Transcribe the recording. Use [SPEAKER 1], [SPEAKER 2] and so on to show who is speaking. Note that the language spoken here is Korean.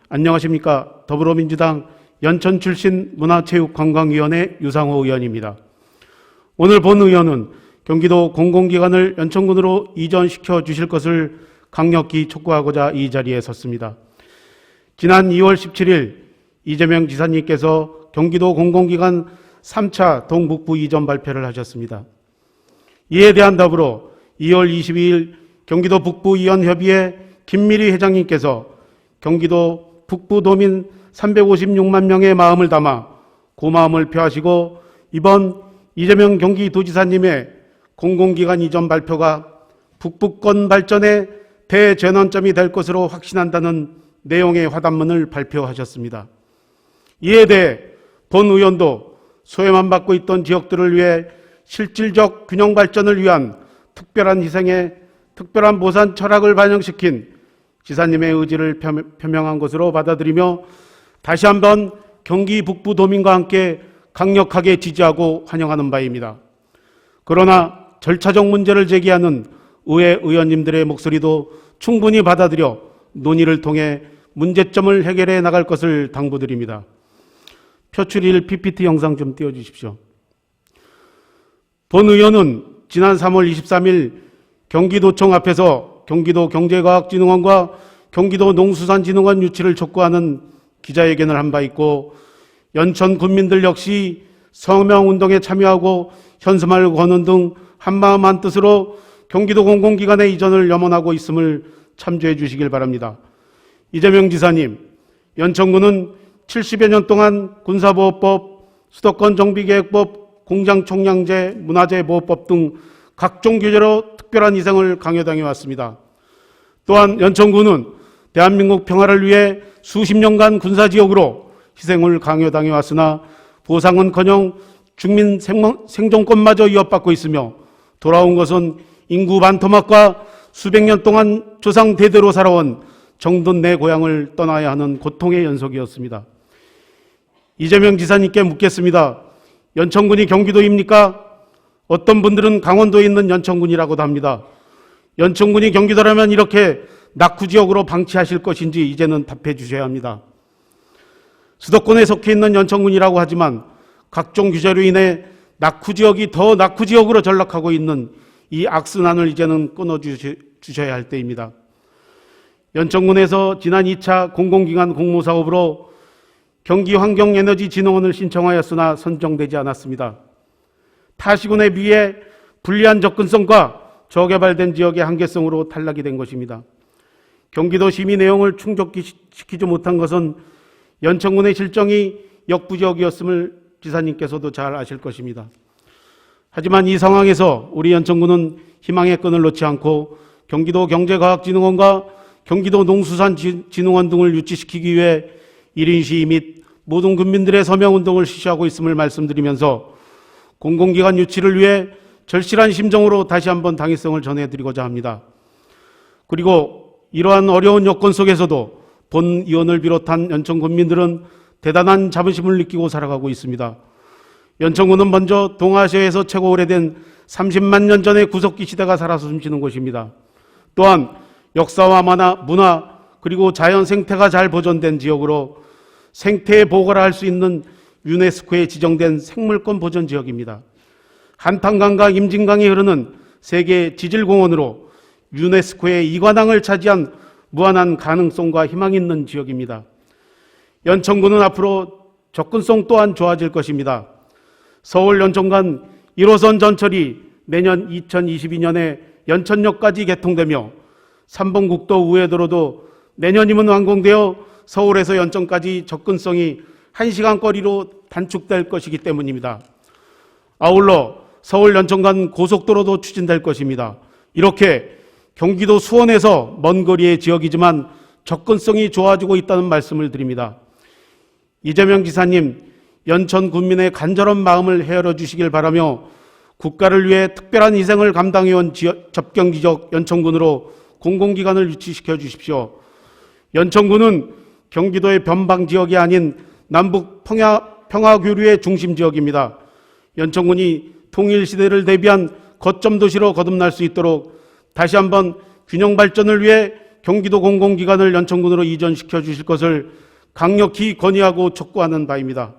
[SPEAKER 1] 안녕하십니까. 더불어민주당 연천 출신 문화체육관광위원회 유상호 의원입니다. 오늘 본 의원은 경기도 공공기관을 연천군으로 이전시켜 주실 것을 강력히 촉구하고자 이 자리에 섰습니다. 지난 2월 17일 이재명 지사님께서 경기도 공공기관 3차 동북부 이전 발표를 하셨습니다. 이에 대한 답으로 2월 22일 경기도 북부이원협의회 김미리 회장님께서 경기도 북부도민 356만 명의 마음을 담아 고마움을 표하시고 이번 이재명 경기도지사님의 공공기관 이전 발표가 북부권 발전의 대전환점이 될 것으로 확신한다는 내용의 화답문을 발표하셨습니다. 이에 대해 본 의원도 소외만 받고 있던 지역들을 위해 실질적 균형 발전을 위한 특별한 희생의 특별한 보상 철학을 반영시킨 지사님의 의지를 표명한 것으로 받아들이며 다시 한번 경기 북부도민과 함께 강력하게 지지하고 환영하는 바입니다. 그러나 절차적 문제를 제기하는 의회 의원님들의 목소리도 충분히 받아들여 논의를 통해 문제점을 해결해 나갈 것을 당부드립니다. 표출 1 PPT 영상 좀 띄워주십시오. 본 의원은 지난 3월 23일 경기도청 앞에서 경기도 경제과학진흥원과 경기도 농수산진흥원 유치를 촉구하는 기자회견을 한 바 있고 연천 군민들 역시 서명운동에 참여하고 현수막을 거는 등 한마음 한뜻으로 경기도 공공기관의 이전을 염원하고 있음을 참조해 주시길 바랍니다. 이재명 지사님, 연천군은 70여 년 동안 군사보호법, 수도권 정비계획법, 공장총량제, 문화재보호법 등 각종 규제로 특별한 희생을 강요당해 왔습니다. 또한 연천군은 대한민국 평화를 위해 수십 년간 군사지역으로 희생을 강요당해 왔으나 보상은커녕 국민 생존권마저 위협받고 있으며 돌아온 것은 인구 반토막과 수백 년 동안 조상 대대로 살아온 정든 내 고향을 떠나야 하는 고통의 연속이었습니다. 이재명 지사님께 묻겠습니다. 연천군이 경기도입니까? 어떤 분들은 강원도에 있는 연천군이라고도 합니다. 연천군이 경기도라면 이렇게 낙후지역으로 방치하실 것인지 이제는 답해 주셔야 합니다. 수도권에 속해 있는 연천군이라고 하지만 각종 규제로 인해 낙후지역이 더 낙후지역으로 전락하고 있는 이 악순환을 이제는 끊어주셔야 할 때입니다. 연천군에서 지난 2차 공공기관 공모사업으로 경기환경에너지진흥원을 신청하였으나 선정되지 않았습니다. 타시군에 비해 불리한 접근성과 저개발된 지역의 한계성으로 탈락이 된 것입니다. 경기도 심의 내용을 충족시키지 못한 것은 연천군의 실정이 역부족이었음을 지사님께서도 잘 아실 것입니다. 하지만 이 상황에서 우리 연천군은 희망의 끈을 놓지 않고 경기도 경제과학진흥원과 경기도 농수산진흥원 등을 유치시키기 위해 1인 시위 및 모든 국민들의 서명운동을 실시하고 있음을 말씀드리면서 공공기관 유치를 위해 절실한 심정으로 다시 한번 당위성을 전해드리고자 합니다. 그리고 이러한 어려운 여건 속에서도 본 의원을 비롯한 연천 국민들은 대단한 자부심을 느끼고 살아가고 있습니다. 연천군은 먼저 동아시아에서 최고 오래된 30만 년 전의 구석기 시대가 살아서 숨쉬는 곳입니다. 또한 역사와 문화 그리고 자연 생태가 잘 보존된 지역으로 생태 보호를 할 수 있는 유네스코에 지정된 생물권 보존 지역입니다. 한탄강과 임진강이 흐르는 세계 지질공원으로 유네스코의 이관왕을 차지한 무한한 가능성과 희망이 있는 지역입니다. 연천군은 앞으로 접근성 또한 좋아질 것입니다. 서울 연천 간 1호선 전철이 내년 2022년에 연천역까지 개통되며 3번 국도 우회도로도 내년이면 완공되어 서울에서 연천까지 접근성이 1시간 거리로 단축될 것이기 때문입니다. 아울러 서울 연천 간 고속도로도 추진될 것입니다. 이렇게 경기도 수원에서 먼 거리의 지역이지만 접근성이 좋아지고 있다는 말씀을 드립니다. 이재명 지사님, 연천 군민의 간절한 마음을 헤아려 주시길 바라며 국가를 위해 특별한 희생을 감당해온 접경지역 연천군으로 공공기관을 유치시켜 주십시오. 연천군은 경기도의 변방지역이 아닌 남북 평화교류의 중심지역입니다. 연천군이 통일시대를 대비한 거점 도시로 거듭날 수 있도록 다시 한번 균형 발전을 위해 경기도 공공기관을 연천군으로 이전시켜 주실 것을 강력히 건의하고 촉구하는 바입니다.